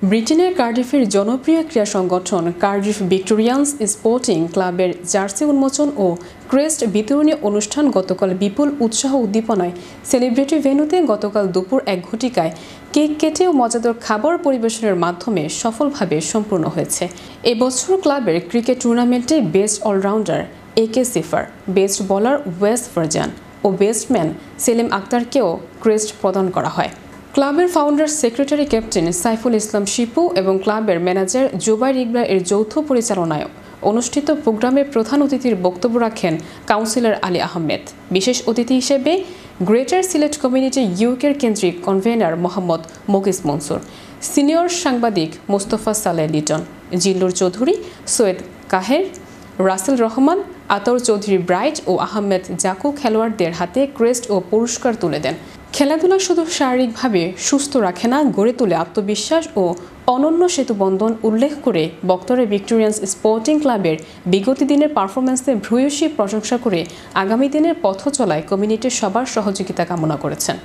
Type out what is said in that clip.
ব্রিটেনের কার্ডিফের জনপ্রিয় ক্রীড়া সংগঠন কার্ডিফ ভিক্টোরিয়ান্স স্পোর্টিং ক্লাবের জার্সি উন্মোচন ও ক্রেস্ট বিতরণী অনুষ্ঠান গতকাল বিপুল উৎসাহ উদ্দীপনায় সেলিব্রিটি ভেন্যুতে গতকাল দুপুর ১ ঘটিকায় কেক কেটে ও মজাদার খাবার পরিবেশনের মাধ্যমে সফলভাবে সম্পূর্ণ হয়েছে। এবছর ক্লাবের ক্রিকেট টুর্নামেন্টে বেস্ট অলরাউন্ডার একে সিফার, বেস্ট বোলার ওয়েস ফারজান ও বেস্টম্যান সেলিম আক্তারকেও ক্রেস্ট প্রদান করা হয়। ক্লাবের founder secretary captain Saiful Islam Shipu এবং ক্লাবের ম্যানেজার জুবাইর ইকবাল এর যৌথ পরিচালনায় অনুষ্ঠিত প্রোগ্রামে প্রধান অতিথির বক্তব্য রাখেন কাউন্সিলর আলী আহমেদ। বিশেষ অতিথি হিসেবে গ্রেটার সিলেট কমিউনিটি ইউকের কেন্দ্রিক কনভেনার মোহাম্মদ মোকিস মনসুর, সিনিয়র সাংবাদিক মোস্তফা সালেহ লিটন, জিল্লুর চৌধুরী, সৈয়দ কাহের, রাসেল রহমান, আতর চৌধুরী ব্রাইট ও আহমেদ জাকু খেলোয়াড়দের হাতে ক্রেস্ট ও পুরস্কার তুলে দেন। খেলাধুলা শুধু শারীরিকভাবে সুস্থ রাখে না, গড়ে তোলে আত্মবিশ্বাস ও অনন্য সেতুবন্ধন উল্লেখ করে বক্তারা ভিক্টোরিয়ান্স স্পোর্টিং ক্লাবের বিগত দিনের পারফরম্যান্সের ভূয়সী প্রশংসা করে আগামী দিনের পথ চলায় কমিউনিটির সবার সহযোগিতা কামনা করেছেন।